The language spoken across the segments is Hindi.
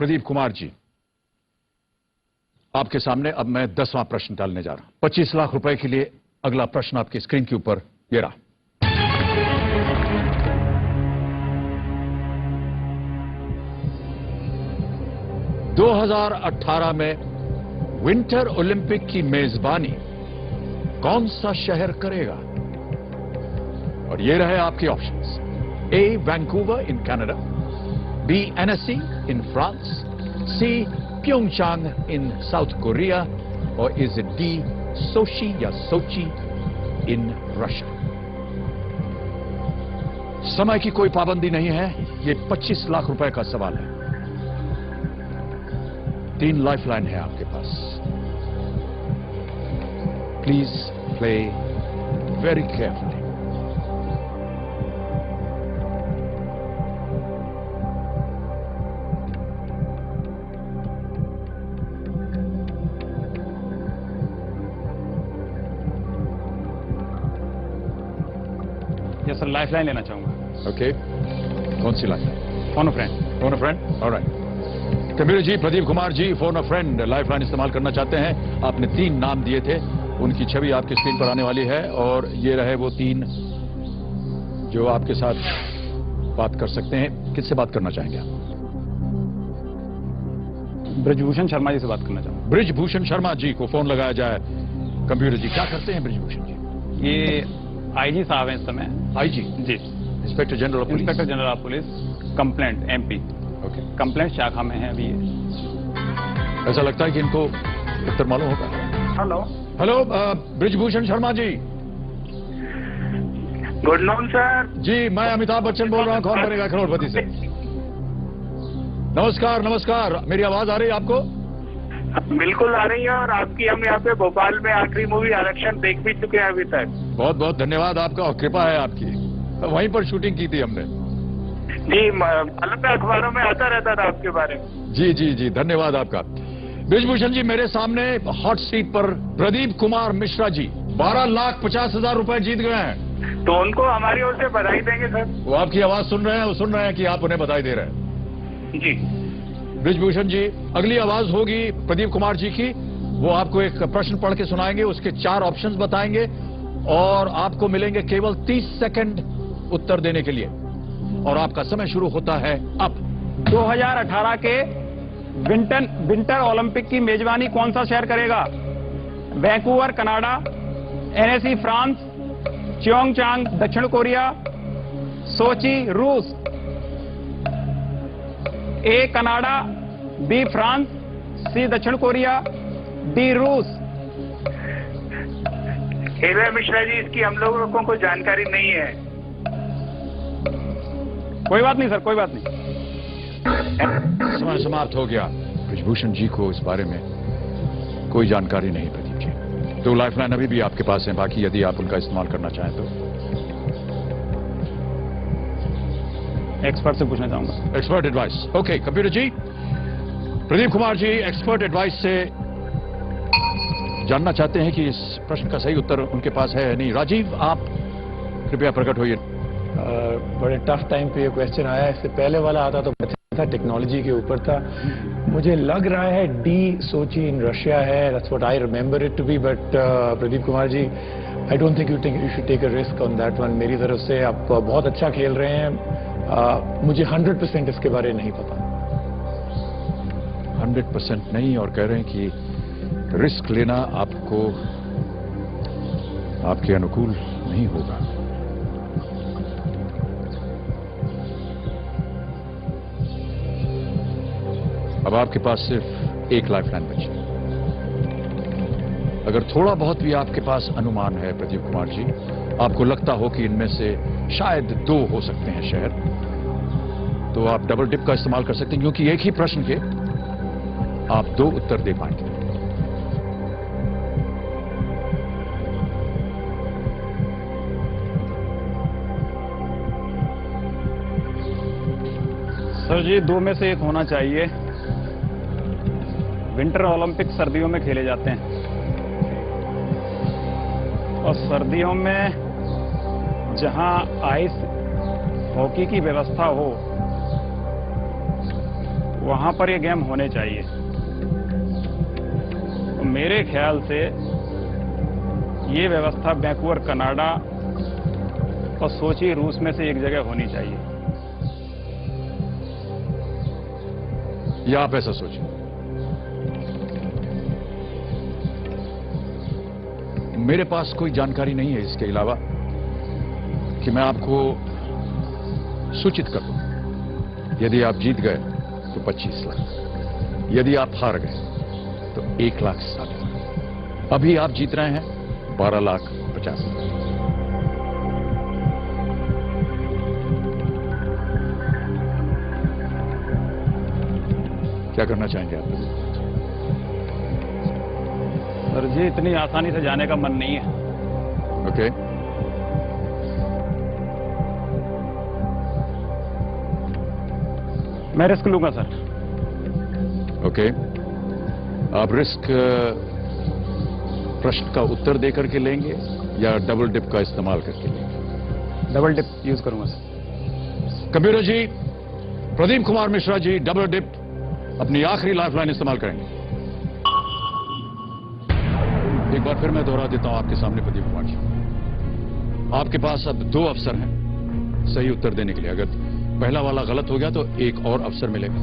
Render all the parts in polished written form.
प्रदीप कुमार जी, आपके सामने अब मैं 10वां प्रश्न डालने जा रहा हूं। 25 लाख रुपए के लिए अगला प्रश्न आपकी स्क्रीन के ऊपर ये रहा। ...2018 में विंटर ओलंपिक की मेजबानी कौन सा शहर करेगा? और ये रहे आपके options. A, Vancouver in Canada, B, NSC in France, C, Pyeongchang in South Korea, और इज इट डी, सोची या सोची इन रशिया? समय की कोई पाबंदी नहीं है, ये 25 लाख रुपए का सवाल है। 3 लाइफलाइन है आपके पास। Please play very carefully. Yes sir, lifeline लेना चाहूंगा। ओके, कौन सी lifeline? Phone a friend. Phone a friend, alright. Kabir ji, Pradeep Kumar ji phone a friend lifeline इस्तेमाल करना चाहते हैं। आपने 3 नाम दिए थे, उनकी छवि आपकी स्क्रीन पर आने वाली है, और ये रहे वो 3 जो आपके साथ बात कर सकते हैं। किससे बात करना चाहेंगे आप? ब्रिजभूषण शर्मा जी से बात करना चाहूंगा। ब्रिजभूषण शर्मा जी को फोन लगाया जाए। कंप्यूटर जी, क्या करते हैं ब्रिजभूषण जी? ये आईजी साहब हैं इस समय। IG ji, inspector general of police. Inspector general of police, complaint MP. Okay, complaint शाखा में है अभी ये। ऐसा लगता है कि इनको उत्तर मालूम होगा। Hello hello, Brijbhushan Sharma ji. Good noon sir. जी, मैं अमिताभ बच्चन बोल रहा हूँ, कौन बनेगा करोड़पति से। नमस्कार नमस्कार, मेरी आवाज आ रही है आपको? बिल्कुल आ रही है, और आपकी हम यहाँ पे भोपाल में आखिरी मूवी आरक्षण देख भी चुके हैं अभी तक। बहुत बहुत धन्यवाद आपका, और कृपा है आपकी। वहीं पर शूटिंग की थी हमने। जी, मालूम है, अखबारों में आता रहता था आपके बारे में। जी जी जी, धन्यवाद आपका। ब्रिजभूषण जी, मेरे सामने हॉट सीट पर प्रदीप कुमार मिश्रा जी 12,50,000 रुपए जीत गए हैं। तो उनको हमारी ओर से बधाई देंगे सर। वो आपकी आवाज सुन रहे हैं, वो सुन रहे हैं कि आप उन्हें बधाई दे रहे हैं। जी ब्रिजभूषण जी, अगली आवाज होगी प्रदीप कुमार जी की। वो आपको एक प्रश्न पढ़ के सुनाएंगे, उसके 4 ऑप्शंस बताएंगे, और आपको मिलेंगे केवल 30 सेकंड उत्तर देने के लिए, और आपका समय शुरू होता है अब। 2018 के विंटर ओलंपिक की मेजबानी कौन सा शहर करेगा? Vancouver Canada, NSC France, Pyeongchang दक्षिण कोरिया, सोची रूस। ए कनाडा, बी फ्रांस, सी दक्षिण कोरिया, डी रूस। हेलो मिश्रा जी, इसकी हम लोगों को जानकारी नहीं है। कोई बात नहीं सर, कोई बात नहीं। समय समाप्त हो गया। ब्रिजभूषण जी को इस बारे में कोई जानकारी नहीं प्रदीप जी। 2 लाइफलाइन अभी भी आपके पास हैं, बाकी यदि आप उनका इस्तेमाल करना चाहें तो। एक्सपर्ट से पूछना चाहूंगा। Expert advice. ओके, कंप्यूटर जी, प्रदीप कुमार जी एक्सपर्ट एडवाइस से जानना चाहते हैं कि इस प्रश्न का सही उत्तर उनके पास है या नहीं। राजीव, आप कृपया प्रकट होइए। बड़े टफ टाइम पे ये क्वेश्चन आया। इससे पहले वाला आता तो बेहतर था, टेक्नोलॉजी के ऊपर था। मुझे लग रहा है डी, सोची इन रशिया है। That's what I remember it to be. But Pradeep Kumar ji, I don't think you should take a risk on that one. मेरी तरफ से आप बहुत अच्छा खेल रहे हैं। मुझे 100% इसके बारे नहीं पता। 100% नहीं, और कह रहे हैं कि रिस्क लेना आपको आपके अनुकूल नहीं होगा। अब आपके पास सिर्फ 1 लाइफलाइन बची। अगर थोड़ा बहुत भी आपके पास अनुमान है प्रदीप कुमार जी, आपको लगता हो कि इनमें से शायद 2 हो सकते हैं शहर, तो आप डबल डिप का इस्तेमाल कर सकते हैं, क्योंकि एक ही प्रश्न के आप 2 उत्तर दे पाएंगे। सर जी, 2 में से एक होना चाहिए। विंटर ओलंपिक सर्दियों में खेले जाते हैं, और सर्दियों में जहां आइस हॉकी की व्यवस्था हो वहां पर ये गेम होने चाहिए। तो मेरे ख्याल से ये व्यवस्था वैंकूवर कनाडा और सोची रूस में से एक जगह होनी चाहिए। या आप ऐसा सोचिए। मेरे पास कोई जानकारी नहीं है इसके अलावा कि मैं आपको सूचित कर दूं। यदि आप जीत गए तो 25 लाख, यदि आप हार गए तो 1,60,000। अभी आप जीत रहे हैं 12,50,000। क्या करना चाहेंगे आप? सर जी, इतनी आसानी से जाने का मन नहीं है। ओके। मैं रिस्क लूंगा सर। ओके। आप रिस्क प्रश्न का उत्तर देकर के लेंगे या डबल डिप का इस्तेमाल करके लेंगे? डबल डिप यूज करूंगा सर। कंप्यूटर जी, प्रदीप कुमार मिश्रा जी डबल डिप अपनी आखिरी लाइफलाइन इस्तेमाल करेंगे। एक बार फिर मैं दोहरा देता हूं आपके सामने प्रदीप कुमार जी, आपके पास अब 2 अवसर हैं सही उत्तर देने के लिए। अगर पहला वाला गलत हो गया तो एक और अवसर मिलेगा।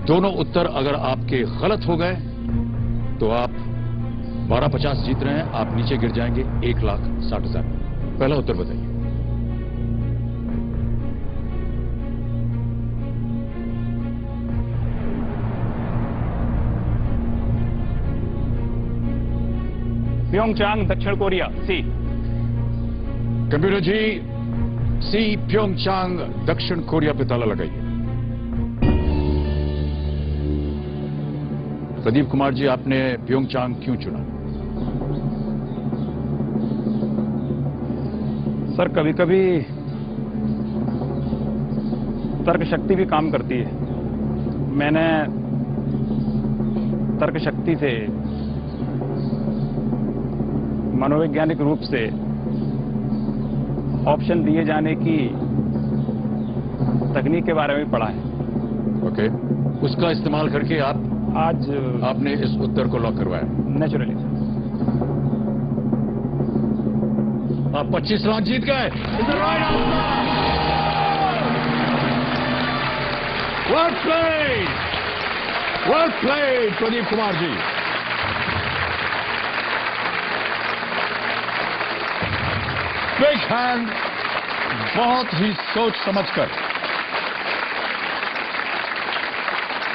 दोनों उत्तर अगर आपके गलत हो गए तो आप 12,50 जीत रहे हैं, आप नीचे गिर जाएंगे 1,60,000। पहला उत्तर बताइए। प्योंगचांग दक्षिण कोरिया, सी। कंप्यूटर जी, सी प्योंगचांग दक्षिण कोरिया पे ताला लगाइए। प्रदीप कुमार जी, आपने प्योंगचांग क्यों चुना? सर, कभी कभी तर्क शक्ति भी काम करती है। मैंने तर्क शक्ति से, मनोवैज्ञानिक रूप से ऑप्शन दिए जाने की तकनीक के बारे में पढ़ा है। ओके। उसका इस्तेमाल करके आप आज आपने इस उत्तर को लॉक करवाया? नेचुरली। आप 25 लाख जीत गए। Well played, well played Pradeep Kumar ji. Big hand, बहुत ही सोच समझकर।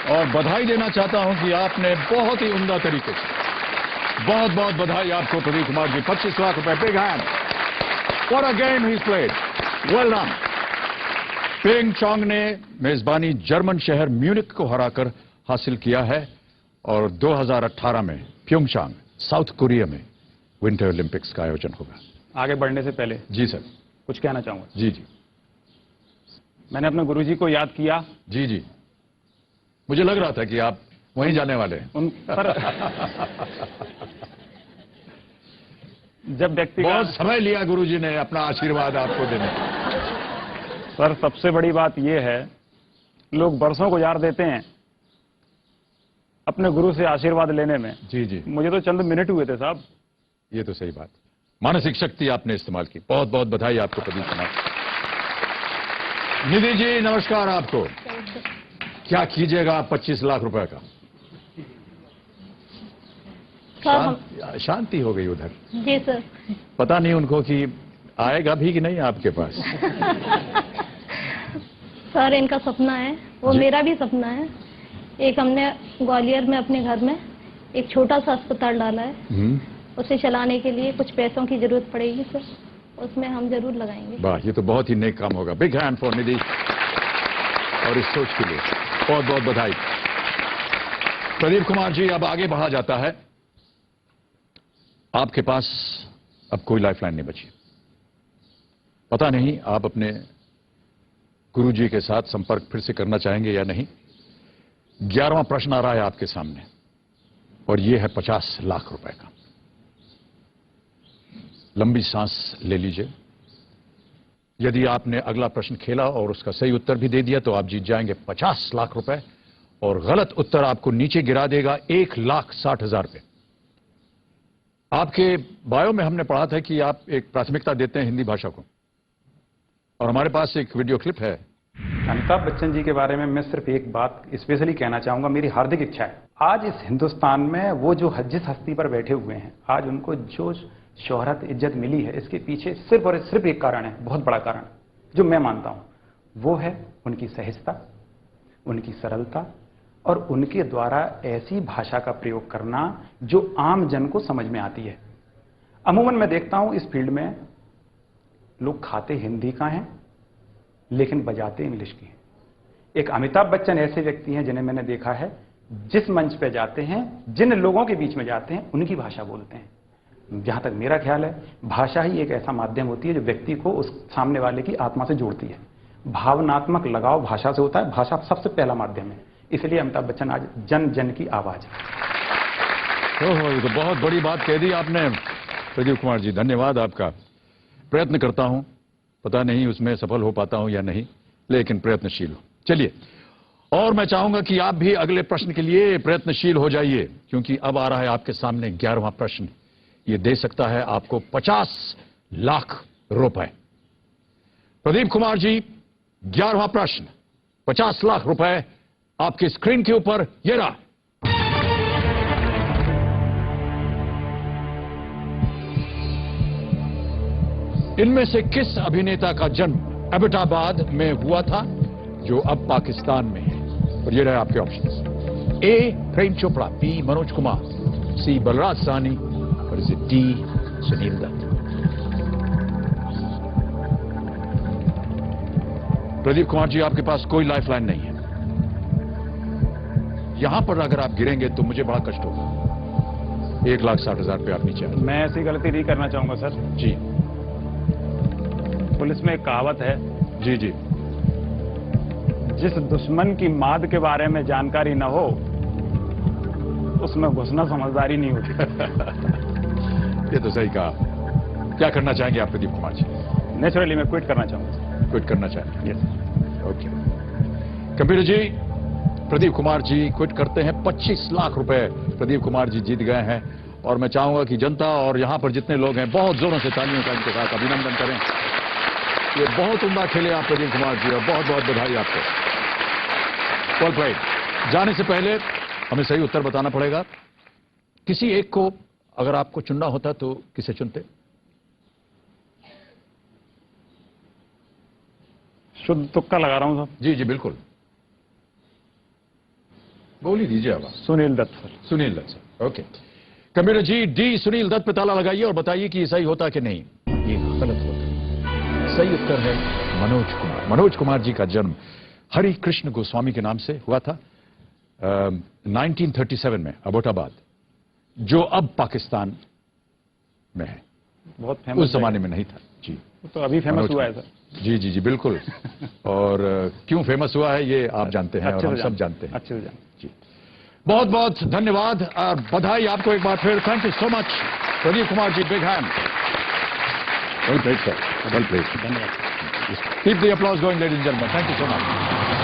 और बधाई देना चाहता हूं कि आपने बहुत ही उम्दा तरीके से, बहुत बहुत बधाई आपको प्रदीप कुमार जी। 25 लाख रुपए। Big hand. What a game he played. Well done. Pyeongchang ने मेजबानी जर्मन शहर म्यूनिख को हराकर हासिल किया है और 2018 में प्योंगचांग साउथ कोरिया में विंटर ओलंपिक्स का आयोजन होगा। आगे बढ़ने से पहले जी सर, कुछ कहना चाहूंगा। जी जी। मैंने अपने गुरुजी को याद किया। जी जी, मुझे लग रहा था कि आप वहीं जाने वाले हैं। उन पर जब व्यक्ति का, बहुत समय लिया गुरुजी ने अपना आशीर्वाद आपको देने का। सर, सबसे बड़ी बात यह है, लोग बरसों गुजार देते हैं अपने गुरु से आशीर्वाद लेने में। जी जी, मुझे तो चंद मिनट हुए थे साहब। ये तो सही बात। मानसिक शक्ति आपने इस्तेमाल की। बहुत बहुत बधाई आपको प्रदीप कुमार। निधि जी, नमस्कार आपको। क्या कीजिएगा 25 लाख रुपए का? शांति हो गई उधर। जी सर। पता नहीं उनको कि आएगा भी कि नहीं आपके पास। सर, इनका सपना है, वो जी। मेरा भी सपना है। एक हमने ग्वालियर में अपने घर में एक छोटा सा अस्पताल डाला है। उसे चलाने के लिए कुछ पैसों की जरूरत पड़ेगी सर, उसमें हम जरूर लगाएंगे। वाह, ये तो बहुत ही नेक काम होगा। बिग हैंड फॉर निधि और इस सोच के लिए बहुत बहुत बधाई। प्रदीप कुमार जी, अब आगे बढ़ा जाता है। आपके पास अब कोई लाइफलाइन नहीं बची। पता नहीं आप अपने गुरुजी के साथ संपर्क फिर से करना चाहेंगे या नहीं। 11वां प्रश्न आ रहा है आपके सामने और यह है 50 लाख रुपए का। लंबी सांस ले लीजिए यदि आपने अगला प्रश्न खेला और उसका सही उत्तर भी दे दिया तो आप जीत जाएंगे 50 लाख रुपए, और गलत उत्तर आपको नीचे गिरा देगा 1,60,000 रुपए। आपके बायो में हमने पढ़ा था कि आप एक प्राथमिकता देते हैं हिंदी भाषा को, और हमारे पास एक वीडियो क्लिप है। अमिताभ बच्चन जी के बारे में मैं सिर्फ एक बात स्पेशली कहना चाहूंगा, मेरी हार्दिक इच्छा है, आज इस हिंदुस्तान में वो जो जिस हस्ती पर बैठे हुए हैं, आज उनको जो शोहरत इज्जत मिली है, इसके पीछे सिर्फ और सिर्फ एक कारण है, बहुत बड़ा कारण, जो मैं मानता हूं, वो है उनकी सहजता, उनकी सरलता और उनके द्वारा ऐसी भाषा का प्रयोग करना जो आम जन को समझ में आती है। अमूमन मैं देखता हूं इस फील्ड में लोग खाते हिंदी का हैं लेकिन बजाते इंग्लिश की हैं। एक अमिताभ बच्चन ऐसे व्यक्ति हैं जिन्हें मैंने देखा है, जिस मंच पे जाते हैं, जिन लोगों के बीच में जाते हैं, उनकी भाषा बोलते हैं। जहां तक मेरा ख्याल है, भाषा ही एक ऐसा माध्यम होती है जो व्यक्ति को उस सामने वाले की आत्मा से जोड़ती है। भावनात्मक लगाव भाषा से होता है, भाषा सबसे पहला माध्यम है, इसलिए अमिताभ बच्चन आज जन जन की आवाज है। ओहो, ये तो बहुत बड़ी बात कह दी आपने प्रदीप कुमार जी, धन्यवाद आपका। प्रयत्न करता हूं, पता नहीं उसमें सफल हो पाता हूं या नहीं, लेकिन प्रयत्नशील हूं। चलिए, और मैं चाहूंगा कि आप भी अगले प्रश्न के लिए प्रयत्नशील हो जाइए, क्योंकि अब आ रहा है आपके सामने 11वां प्रश्न। ये दे सकता है आपको 50 लाख रुपए। प्रदीप कुमार जी, 11वां प्रश्न, 50 लाख रुपए आपकी स्क्रीन के ऊपर, ये रहा। इनमें से किस अभिनेता का जन्म एबटाबाद में हुआ था जो अब पाकिस्तान में है? और ये रहे आपके ऑप्शंस। ए प्रेम चोपड़ा, बी मनोज कुमार, सी बलराज साहनी, और इसे डी सुनील दत्त। प्रदीप कुमार जी, आपके पास कोई लाइफलाइन नहीं है। यहां पर अगर आप गिरेंगे तो मुझे बड़ा कष्ट होगा। 1,60,000 रुपये आप नीचे आ। मैं ऐसी गलती नहीं करना चाहूंगा सर जी। पुलिस में एक कहावत है, जी जी। जिस दुश्मन की माद के बारे में जानकारी न हो उसमें घुसना समझदारी नहीं होती। ये तो सही कहा। क्या करना चाहेंगे आप प्रदीप कुमार जी? नेचुरली मैं क्विट करना चाहूंगा। क्विट करना चाहेंगे? यस। ओके। कंप्यूटर जी, प्रदीप कुमार जी क्विट करते हैं। 25 लाख रुपए प्रदीप कुमार जी जीत गए हैं, और मैं चाहूंगा कि जनता और यहां पर जितने लोग हैं बहुत जोरों से तालियों का इनके साथ अभिनंदन करें। ये बहुत उम्दा खेले आप प्रदीप कुमार जी, और बहुत बहुत बधाई आपको। Well played. जाने से पहले हमें सही उत्तर बताना पड़ेगा। किसी एक को अगर आपको चुनना होता तो किसे चुनते? शुद्ध तुक्का लगा रहा हूं सर। जी जी बिल्कुल, बोल ही दीजिए अब। Sunil Dutt sir. Sunil Dutt sir, okay. Computer ji, D Sunil Dutt पे ताला लगाइए और बताइए कि सही होता कि नहीं। ये गलत होता। सही उत्तर है मनोज कुमार। मनोज कुमार जी का जन्म हरि कृष्ण गोस्वामी के नाम से हुआ था 1937 में, अबोटाबाद, जो अब पाकिस्तान में है। बहुत फेमस, उस जमाने में नहीं था जी। तो अभी फेमस हुआ है सर। जी जी जी बिल्कुल। और क्यों फेमस हुआ है ये आप जानते हैं, और हम सब जानते हैं। अच्छे से जानते जी। बहुत बहुत धन्यवाद और बधाई आपको एक बार फिर। Thank you so much Pradeep Kumar ji, big hand. Well played sir, well played. धन्यवाद। Keep the applause going, ladies and gentlemen. Thank you so much.